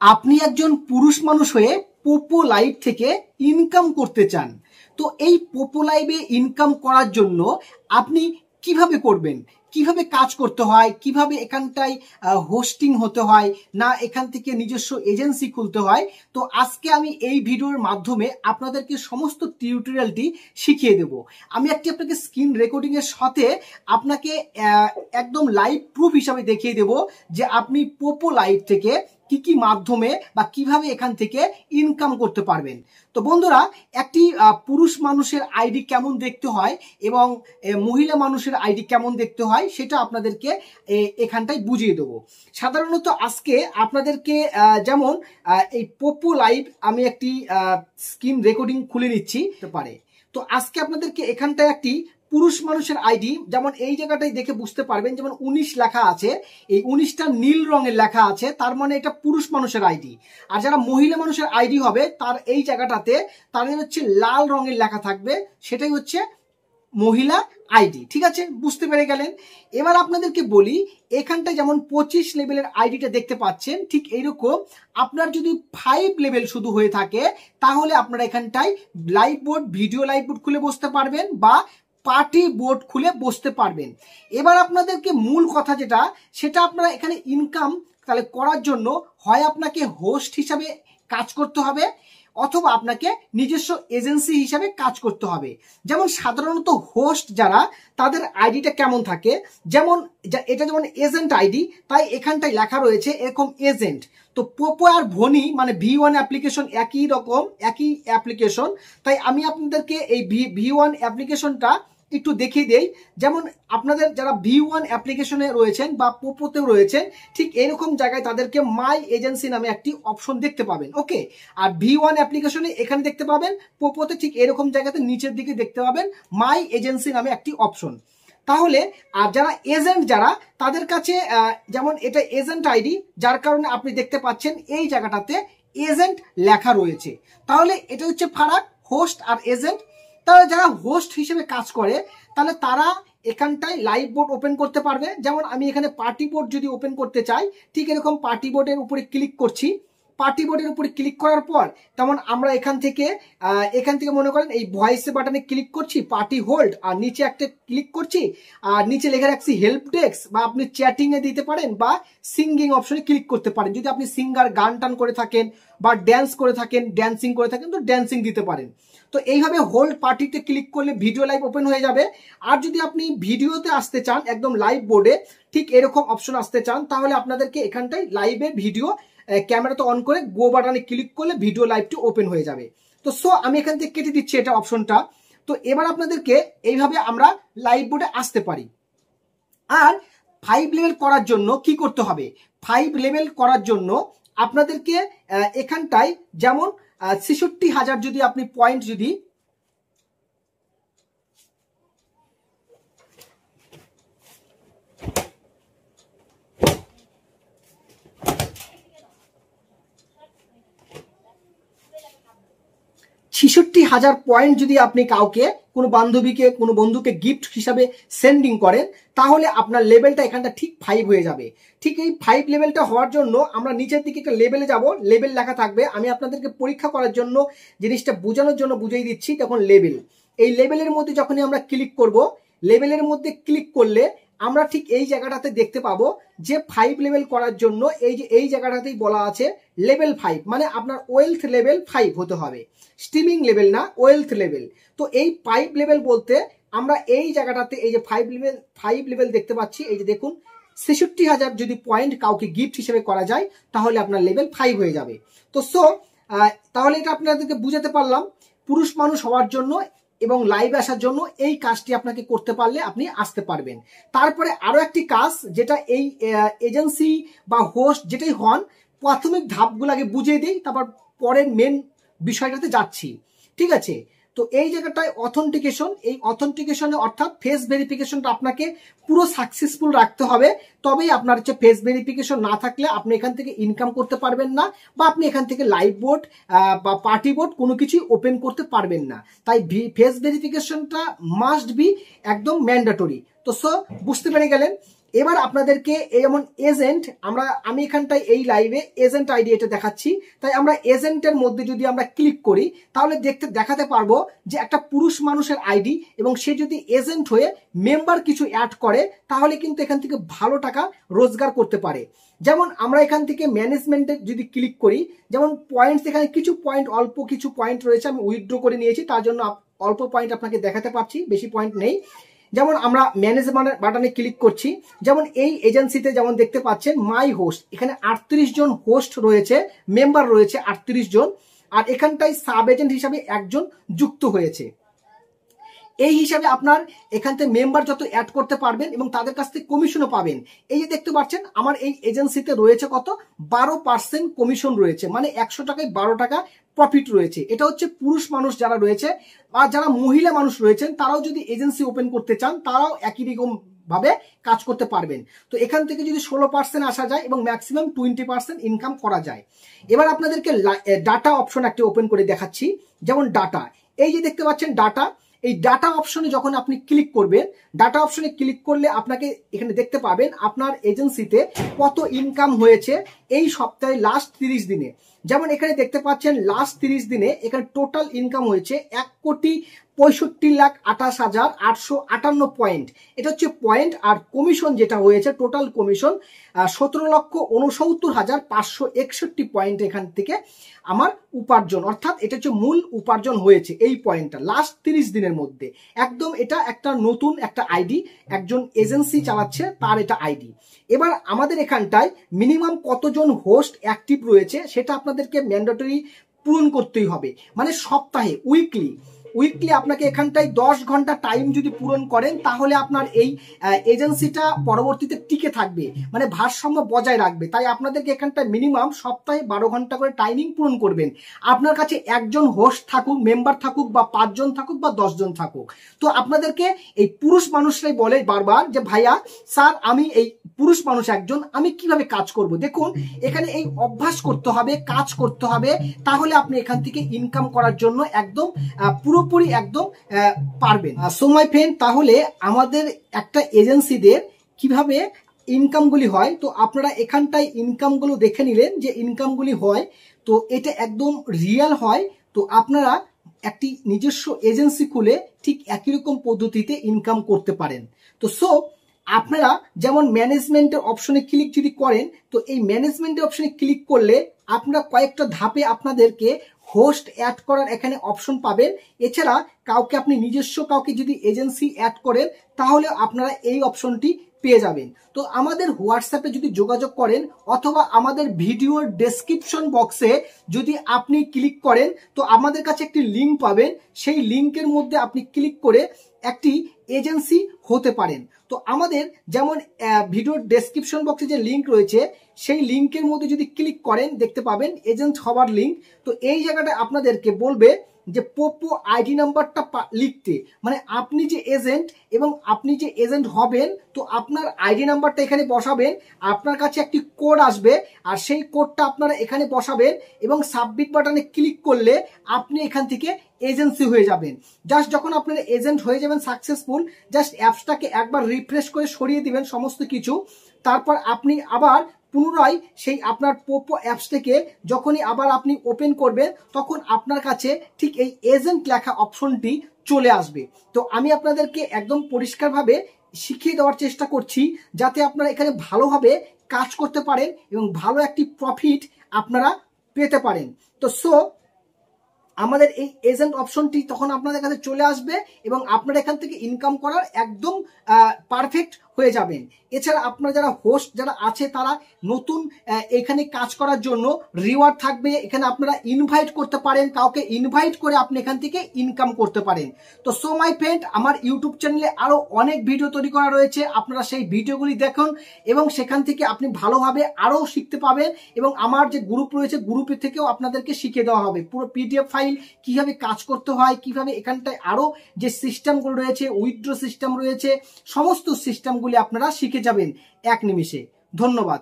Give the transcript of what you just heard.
আপনি একজন পুরুষ মানুষ হয়ে পোপো লাইভ থেকে ইনকাম করতে চান। তো এই পোপো লাইভে ইনকাম করার জন্য আপনি কিভাবে করবেন, কিভাবে কাজ করতে হয়, কিভাবে এখানটায় হোস্টিং হতে হয়, না এখান থেকে নিজস্ব এজেন্সি খুলতে হয়। তো আজকে আমি এই ভিডিওর মাধ্যমে আপনাদেরকে সমস্ত টিউটোরিয়ালটি শিখিয়ে দেব। আমি আপনাকে স্ক্রিন রেকর্ডিং এর সাথে আপনাকে একদম লাইভ প্রুফ হিসাবে দেখিয়ে দেব যে আপনি পোপো লাইভ থেকে কি কি মাধ্যমে বা কিভাবে এখান থেকে ইনকাম করতে পারবেন। তো বন্ধুরা, একটি পুরুষ মানুষের আইডি কেমন দেখতে হয় এবং মহিলা মানুষের আইডি কেমন দেখতে হয় সেটা আপনাদেরকে এখানটায় বুঝিয়ে দেবো। সাধারণত আজকে আপনাদেরকে যেমন এই পোপো লাইভ আমি একটি স্ক্রিন রেকর্ডিং খুলে নিচ্ছি পারে। তো আজকে আপনাদেরকে এখানটায় একটি পুরুষ মানুষের আইডি, যেমন এই জায়গাটাই দেখে বুঝতে পারবেন, যেমন 19 লেখা আছে, এই 19টা নীল রঙের লেখা আছে, তার মানে এটা পুরুষ মানুষের আইডি। আর যারা মহিলা মানুষের আইডি হবে তার এই জায়গাটাতে তাদের হচ্ছে লাল রঙের লেখা থাকবে, সেটাই হচ্ছে মহিলা আইডি। ঠিক আছে, বুঝতে পেরে গেলেন। এবার আপনাদেরকে বলি, এখানটায় যেমন 25 লেভেলের আইডিটা দেখতে পাচ্ছেন, ঠিক এইরকম আপনার যদি 5 লেভেল শুধু হয়ে থাকে তাহলে আপনারা এখানটায় live board, video live board খুলে বসতে পারবেন বা পার্টি বোর্ড খুলে বসতে পারবেন। এবার আপনাদেরকে মূল কথা যেটা, সেটা আপনারা এখানে ইনকাম তাহলে করার জন্য হয় আপনাকে হোস্ট হিসাবে কাজ করতে হবে অথবা আপনাকে নিজস্ব এজেন্সি হিসাবে কাজ করতে হবে। যেমন সাধারণত হোস্ট যারা, তাদের আইডিটা কেমন থাকে, যেমন এটা যেমন এজেন্ট আইডি, তাই এখানটায় লেখা রয়েছে এরকম এজেন্ট। তো পোপো আর ভনি মানে V1 অ্যাপ্লিকেশন একই রকম, একই অ্যাপ্লিকেশন, তাই আমি আপনাদেরকে এই V1 অ্যাপ্লিকেশনটা একটু দেখিয়ে দেই। যেমন আপনাদের যারা V1 অ্যাপ্লিকেশনে রয়েছেন বা পোপোতেও রয়েছেন, ঠিক এরকম জায়গায় তাদেরকে মাই এজেন্সি নামে একটি অপশন দেখতে পাবেন। ওকে, আর V1 অ্যাপ্লিকেশনে এখানে দেখতে পাবেন, পোপোতে ঠিক এরকম জায়গাতে নিচের দিকে দেখতে পাবেন মাই এজেন্সি নামে একটি অপশন। তাহলে আর যারা এজেন্ট যারা, তাদের কাছে যেমন এটা এজেন্ট আইডি, যার কারণে আপনি দেখতে পাচ্ছেন এই জায়গাটাতে এজেন্ট লেখা রয়েছে। তাহলে এটা হচ্ছে ফারাক হোস্ট আর এজেন্ট। তাহলে যারা হোস্ট হিসেবে কাজ করে তাহলে তারা এখানটায় লাইভ বোর্ড ওপেন করতে পারবে। যেমন আমি এখানে পার্টি বোর্ড যদি ওপেন করতে চাই, ঠিক এরকম পার্টি বোর্ডের উপরে ক্লিক করছি। পার্টি বোর্ডের উপরে ক্লিক করার পর তেমন আমরা এখান থেকে মনে করেন এই ভয়েস বাটনে ক্লিক করছি, পার্টি হোল্ড, আর নিচে একটা ক্লিক করছি, আর নিচে লেখা রাখছি হেল্প ডেস্ক, বা আপনি চ্যাটিং এ দিতে পারেন বা সিঙ্গিং অপশনে ক্লিক করতে পারেন। যদি আপনি সিঙ্গার, গান টান করে থাকেন বা ড্যান্স করে থাকেন, ড্যান্সিং করে থাকেন, তো ড্যান্সিং দিতে পারেন। তো এইভাবে হোল্ড পার্টিতে ক্লিক করলে ভিডিও লাইভ ওপেন হয়ে যাবে। আর যদি আপনি ভিডিওতে আসতে চান, একদম লাইভ বোর্ডে ঠিক এরকম অপশন আসতে চান, তাহলে আপনাদেরকে এখানটায় লাইভে ভিডিও ক্যামেরাতে অন করে গো বাটনে ক্লিক করলে ভিডিও লাইভটি ওপেন হয়ে যাবে। তো আমি এখান থেকে কেটে দিচ্ছি এটা অপশনটা। তো এবার আপনাদেরকে এইভাবে আমরা লাইভ বোর্ডে আসতে পারি। আর 5 লেভেল করার জন্য কি করতে হবে? 5 লেভেল করার জন্য আপনাদেরকে এখানটায় যেমন 66,000 যদি আপনি পয়েন্ট যদি 66,000 পয়েন্ট যদি আপনি কাউকে, কোনো বান্ধবীকে, কোনো বন্ধুকে গিফট হিসাবে সেন্ডিং করেন, তাহলে আপনার লেভেলটা এখানটা ঠিক 5 হয়ে যাবে। ঠিক এই 5 লেভেলটা হওয়ার জন্য আমরা নিচের দিকে একটা লেভেলে যাব, লেভেল লেখা থাকবে। আমি আপনাদেরকে পরীক্ষা করার জন্য জিনিসটা বোঝানোর জন্য বুঝিয়ে দিচ্ছি। তখন লেভেল, এই লেভেলের মধ্যে যখনই আমরা ক্লিক করব, লেভেলের মধ্যে ক্লিক করলে আমরা ঠিক এই জায়গাটাতে দেখতে পাবো যে 5 লেভেল করার জন্য এই জায়গাটাতেই বলা আছে লেভেল 5, মানে আপনার ওয়েলথ লেভেল 5 হতে হবে, স্ট্রিমিং লেভেল না, ওয়েলথ লেভেল। তো এই 5 লেভেল বলতে আমরা এই জায়গাটাতে এই যে 5 লেভেল দেখতে পাচ্ছি, এই যে দেখুন 66,000 যদি পয়েন্ট কাউকে গিফট হিসেবে করা যায় তাহলে আপনার লেভেল 5 হয়ে যাবে। তো তাহলে এটা আপনাদেরকে বুঝাতে পারলাম পুরুষ মানুষ হওয়ার জন্য এবং লাইভ আসার জন্য এই কাজটি আপনাকে করতে পারলে আপনি আসতে পারবেন। তারপরে আরো একটি কাজ, যেটা এই এজেন্সি বা হোস্ট যেটাই হন, প্রাথমিক ধাপগুলো আগে বুঝিয়ে দিই, তারপর পরের মেন বিষয়টাতে যাচ্ছি। ঠিক আছে, তো এই জায়গাটায় অথেন্টিকেশন, এই অথেন্টিকেশনে অর্থাৎ ফেস ভেরিফিকেশনটা আপনাকে পুরো সাকসেসফুল রাখতে হবে। তবেই আপনার হচ্ছে ফেস ভেরিফিকেশন না থাকলে আপনি এখান থেকে ইনকাম করতে পারবেন না, বা আপনি এখান থেকে লাইভ বোর্ড বা পার্টি বোর্ড কোনো কিছুই ওপেন করতে পারবেন না। তাই ফেস ভেরিফিকেশনটা মাস্ট বি একদম ম্যান্ডেটরি। তো বুঝতে পেরে গেলেন। এবার আপনাদেরকে এই যেমন এজেন্ট, আমি এখানটায় এই লাইভে এজেন্ট আইডি এটা দেখাচ্ছি, তাই আমরা এজেন্টের মধ্যে যদি আমরা ক্লিক করি তাহলে দেখাতে পারবো যে একটা পুরুষ মানুষের আইডি, এবং সে যদি এজেন্ট হয়ে মেম্বার কিছু অ্যাড করে তাহলে কিন্তু এখান থেকে ভালো টাকা রোজগার করতে পারে। যেমন আমরা এখান থেকে ম্যানেজমেন্টে যদি ক্লিক করি, যেমন পয়েন্টস, এখানে কিছু পয়েন্ট, অল্প কিছু পয়েন্ট রয়েছে, আমি উইথড্র করে নিয়েছি, তার জন্য অল্প পয়েন্ট আপনাকে দেখাতে পারছি, বেশি পয়েন্ট নেই। যেমন আমরা ম্যানেজ বাটনে ক্লিক করছি, যেমন এই এজেন্সিতে যেমন দেখতে পাচ্ছেন মাই হোস্ট, এখানে 38 জন হোস্ট রয়েছে, মেম্বার রয়েছে 38 জন, আর এখানটায় সাব এজেন্ট হিসাবে একজন যুক্ত হয়েছে। এই হিসাবে আপনার এখান থেকে মেম্বার যত অ্যাড করতে পারবেন এবং তাদের কাছ থেকে কমিশনও পাবেন। এই যে দেখতে পাচ্ছেন আমার এই এজেন্সিতে রয়েছে কত, 12% কমিশন রয়েছে, মানে 100 টাকায় 12 টাকা প্রফিট রয়েছে। এটা হচ্ছে পুরুষ মানুষ যারা রয়েছে, আর যারা মহিলা মানুষ রয়েছেন তারাও যদি এজেন্সি ওপেন করতে চান তারাও একই রকম ভাবে কাজ করতে পারবেন। তো এখান থেকে যদি 16% আসা যায় এবং ম্যাক্সিমাম 20% ইনকাম করা যায়। এবার আপনাদেরকে ডাটা অপশন একটা ওপেন করে দেখাচ্ছি। যেমন ডাটা, এই যে দেখতে পাচ্ছেন ডাটা, এই ডাটা অপশনে যখন আপনি ক্লিক করবেন, ডাটা অপশনে ক্লিক করলে আপনাকে এখানে দেখতে পাবেন আপনার এজেন্সিতে কত ইনকাম হয়েছে এই সপ্তাহে লাস্ট 30 দিনে। যেমন এখানে দেখতে পাচ্ছেন লাস্ট 30 দিনে এখানে টোটাল ইনকাম হয়েছে 1,65,28,858 পয়েন্ট। এটা হচ্ছে পয়েন্ট। আর কমিশন যেটা হয়েছে, টোটাল কমিশন 17,69,561 পয়েন্ট এখান থেকে আমার উপার্জন, অর্থাৎ এটা হচ্ছে মূল উপার্জন হয়েছে এই পয়েন্টটা লাস্ট 30 দিনের মধ্যে। একদম এটা একটা নতুন একটা আইডি, একজন এজেন্সি চালাচ্ছে তার এটা আইডি। এবার আমাদের এখানটায় মিনিমাম কতজন হোস্ট অ্যাক্টিভ রয়েছে সেটা আপনাদেরকে ম্যান্ডেটরি পূরণ করতেই হবে, মানে সপ্তাহে উইকলি আপনাকে এখানটায় 10 ঘন্টা টাইম যদি পূরণ করেন তাহলে আপনার এই এজেন্সিটা পরবর্তীতে টিকে থাকবে, মানে ভারসাম্য বজায় রাখবে। তাই আপনাদেরকে এখানটায় মিনিমাম সপ্তাহে 12 ঘন্টা করে টাইমিং পূরণ করবেন। আপনার কাছে একজন হোস্ট থাকুক, মেম্বার থাকুক, বা 5 জন থাকুক, বা 10 জন থাকুক। তো আপনাদেরকে এই পুরুষ মানুষরাই বলে বারবার যে ভাইয়া স্যার আমি এই পুরুষ মানুষ একজন, আমি কিভাবে কাজ করব। দেখুন এখানে এই অভ্যাস করতে হবে, কাজ করতে হবে, তাহলে আপনি এখান থেকে ইনকাম করার জন্য একদম পুরোপুরি একদম পারবেন। সো মাই ফ্রেন্ড, তাহলে আমাদের একটা এজেন্সিদের কিভাবে ইনকামগুলি হয়, তো আপনারা এখানটায় ইনকামগুলো দেখে নিলেন যে ইনকামগুলি হয়, তো এটা একদম রিয়েল হয়। তো আপনারা একটি নিজস্ব এজেন্সি খুলে ঠিক একই রকম পদ্ধতিতে ইনকাম করতে পারেন। তো সো আপনারা যেমন ম্যানেজমেন্টের অপশনে ক্লিক যদি করেন, তো এই ম্যানেজমেন্টের অপশনে ক্লিক করলে আপনারা কয়েকটা ধাপে আপনাদেরকে হোস্ট অ্যাড করার এখানে অপশন পাবেন। এছাড়া কাউকে আপনি নিজস্ব কাউকে যদি এজেন্সি অ্যাড করেন তাহলে আপনারা এই অপশনটি পেয়ে যাবেন। তো আমাদের হোয়াটসঅ্যাপে যদি যোগাযোগ করেন অথবা আমাদের ভিডিওর ডেসক্রিপশন বক্সে যদি আপনি ক্লিক করেন তো আমাদের কাছে একটি লিঙ্ক পাবেন, সেই লিঙ্কের মধ্যে আপনি ক্লিক করে একটি এজেন্সি হতে পারেন। তো আমাদের যেমন ভিডিওর ডেসক্রিপশন বক্সে যে লিঙ্ক রয়েছে সেই লিঙ্কের মধ্যে যদি ক্লিক করেন দেখতে পাবেন এজেন্ট হওয়ার লিঙ্ক। তো এই জায়গাটা আপনাদেরকে বলবে যে পোপো আইডি নাম্বারটা লিখতে, মানে আপনি যে এজেন্ট এবং আপনি যে এজেন্ট হবেন তো আপনার আইডি নাম্বারটা এখানে বসাবেন, আপনার কাছে একটি কোড আসবে আর সেই কোডটা আপনারা এখানে বসাবেন এবং সাবমিট বাটনে ক্লিক করলে আপনি এখান থেকে এজেন্সি হয়ে যাবেন। জাস্ট যখন আপনারা এজেন্ট হয়ে যাবেন সাকসেসফুল, জাস্ট অ্যাপসটাকে একবার রিফ্রেশ করে সরিয়ে দিবেন সমস্ত কিছু, তারপর আপনি আবার পুনরায় সেই আপনার পোপো অ্যাপস থেকে যখনই আবার আপনি ওপেন করবেন তখন আপনার কাছে ঠিক এই এজেন্ট লেখা অপশনটি চলে আসবে। তো আমি আপনাদেরকে একদম পরিষ্কারভাবে শিখিয়ে দেওয়ার চেষ্টা করছি যাতে আপনারা এখানে ভালোভাবে কাজ করতে পারেন এবং ভালো একটি প্রফিট আপনারা পেতে পারেন। তো সো আমাদের এই এজেন্ট অপশনটি তখন আপনাদের কাছে চলে আসবে এবং আপনারা এখান থেকে ইনকাম করার একদম পারফেক্ট হয়ে যাবেন। এছাড়া আপনারা যারা হোস্ট যারা আছে তারা নতুন এখানে কাজ করার জন্য রিওয়ার্ড থাকবে, এখানে আপনারা ইনভাইট করতে পারেন, কাউকে ইনভাইট করে আপনি এখান থেকে ইনকাম করতে পারেন। তো সো মাই ফ্রেন্ড, আমার ইউটিউব চ্যানেলে আরো অনেক ভিডিও তৈরি করা রয়েছে, আপনারা সেই ভিডিওগুলি দেখুন এবং সেখান থেকে আপনি ভালোভাবে আরো শিখতে পাবেন এবং আমার যে গ্রুপ রয়েছে গ্রুপে থেকেও আপনাদেরকে শিখিয়ে দেওয়া হবে পুরো পিডিএফ ফাইল কিভাবে কাজ করতে হয়, কিভাবে এখানটায় আরো যে সিস্টেমগুলো রয়েছে, উইথড্র সিস্টেম রয়েছে, সমস্ত সিস্টেমগুলি আপনারা শিখে যাবেন এক নিমিষে। ধন্যবাদ।